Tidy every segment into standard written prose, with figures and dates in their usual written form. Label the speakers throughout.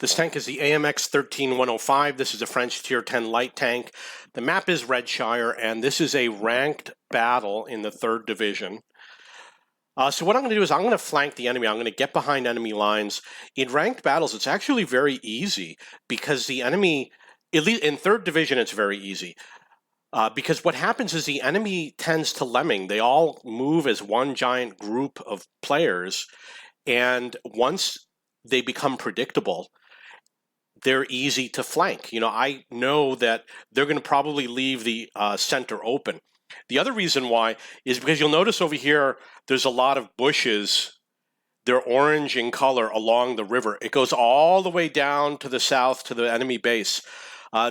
Speaker 1: This tank is the AMX 13105. This is a French Tier 10 light tank. The map is Redshire, and this is a ranked battle in the 3rd Division. So what I'm going to do is I'm going to flank the enemy. I'm going to get behind enemy lines. In ranked battles, it's actually very easy because the enemy, at least in 3rd Division, it's very easy. Because what happens is the enemy tends to lemming. They all move as one giant group of players, and once they become predictable, they're easy to flank. You know, I know that they're going to probably leave the center open. The other reason why is because you'll notice over here, there's a lot of bushes. They're orange in color along the river. It goes all the way down to the south to the enemy base.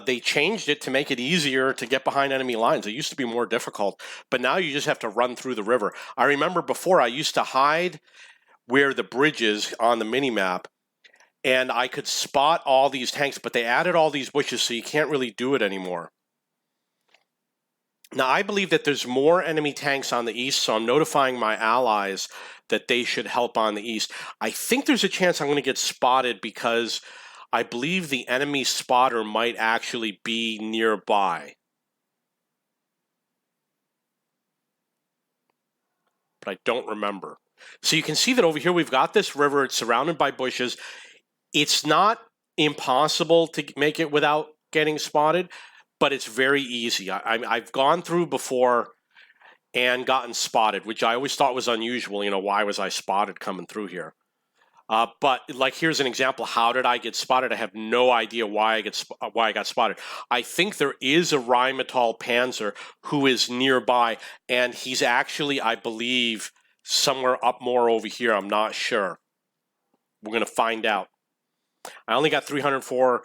Speaker 1: They changed it to make it easier to get behind enemy lines. It used to be more difficult, but now you just have to run through the river. I remember before I used to hide where the bridge is on the mini-map, and I could spot all these tanks, but they added all these bushes, so you can't really do it anymore. Now, I believe that there's more enemy tanks on the east, so I'm notifying my allies that they should help on the east. I think there's a chance I'm going to get spotted because I believe the enemy spotter might actually be nearby. But I don't remember. So you can see that over here we've got this river. It's surrounded by bushes. It's not impossible to make it without getting spotted, but it's very easy. I've gone through before and gotten spotted, which I always thought was unusual. You know, why was I spotted coming through here? But like, here's an example. How did I get spotted? I have no idea why I got spotted. I think there is a Rheinmetall Panzer who is nearby, and he's actually, I believe, somewhere up more over here. I'm not sure. We're going to find out. I only got 304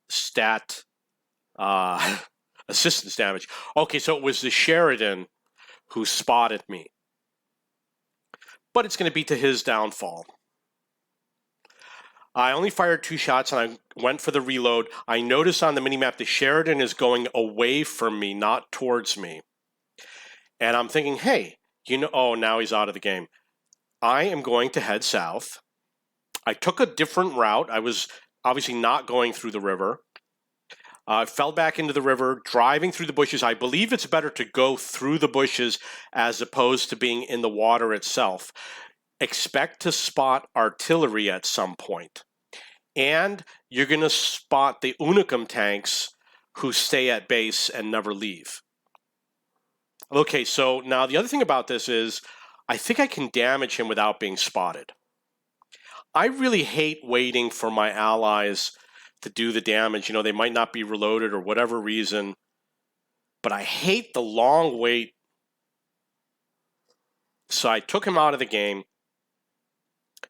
Speaker 1: stat assistance damage. Okay, so it was the Sheridan who spotted me. But it's going to be to his downfall. I only fired 2 shots and I went for the reload. I noticed on the minimap the Sheridan is going away from me, not towards me. And I'm thinking, hey, you know, oh, now he's out of the game. I am going to head south. I took a different route. I was obviously not going through the river. I fell back into the river, driving through the bushes. I believe it's better to go through the bushes as opposed to being in the water itself. Expect to spot artillery at some point. And you're going to spot the Unicum tanks who stay at base and never leave. Okay, so now the other thing about this is I think I can damage him without being spotted. I really hate waiting for my allies to do the damage. You know, they might not be reloaded or whatever reason, but I hate the long wait. So I took him out of the game.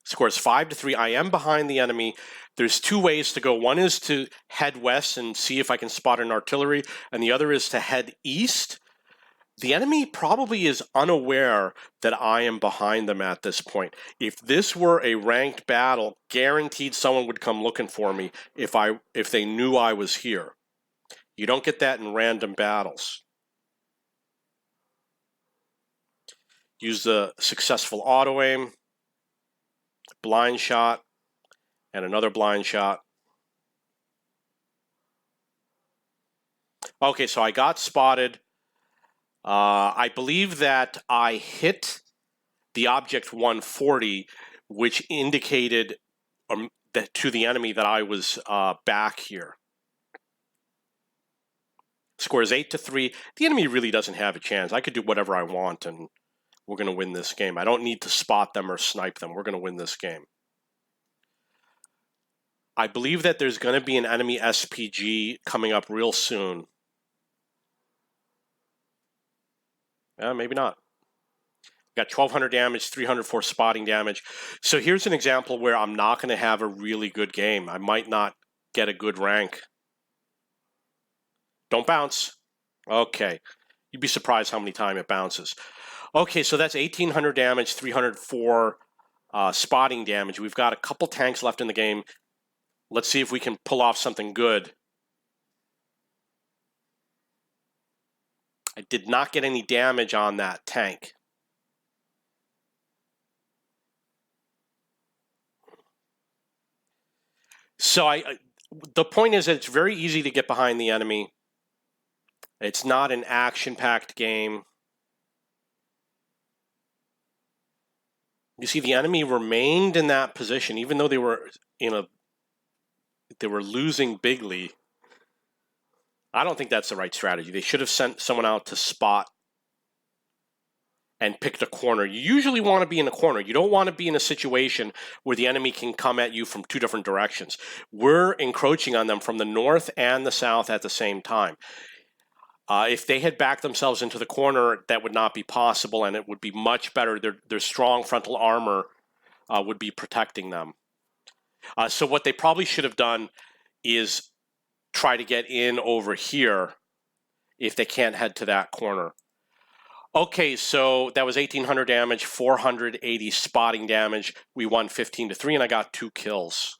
Speaker 1: Scores 5-3. I am behind the enemy. There's 2 ways to go. One is to head west and see if I can spot an artillery, and the other is to head east. The enemy probably is unaware that I am behind them at this point. If this were a ranked battle, guaranteed someone would come looking for me if they knew I was here. You don't get that in random battles. Use the successful auto aim, blind shot, and another blind shot. Okay, so I got spotted. I believe that I hit the object 140, which indicated that to the enemy that I was back here. Score is 8-3. The enemy really doesn't have a chance. I could do whatever I want, and we're going to win this game. I don't need to spot them or snipe them. We're going to win this game. I believe that there's going to be an enemy SPG coming up real soon. Maybe not. Got 1,200 damage, 304 spotting damage. So here's an example where I'm not going to have a really good game. I might not get a good rank. Don't bounce. Okay. You'd be surprised how many times it bounces. Okay, so that's 1,800 damage, 304 spotting damage. We've got a couple tanks left in the game. Let's see if we can pull off something good. I did not get any damage on that tank. So the point is that it's very easy to get behind the enemy. It's not an action-packed game. You see, the enemy remained in that position, even though they were losing bigly. I don't think that's the right strategy. They should have sent someone out to spot and picked a corner. You usually want to be in a corner. You don't want to be in a situation where the enemy can come at you from two different directions. We're encroaching on them from the north and the south at the same time. If they had backed themselves into the corner, that would not be possible, and it would be much better. Their strong frontal armor would be protecting them. So what they probably should have done is try to get in over here if they can't head to that corner. Okay, so that was 1,800 damage, 480 spotting damage. We won 15-3, and I got 2 kills.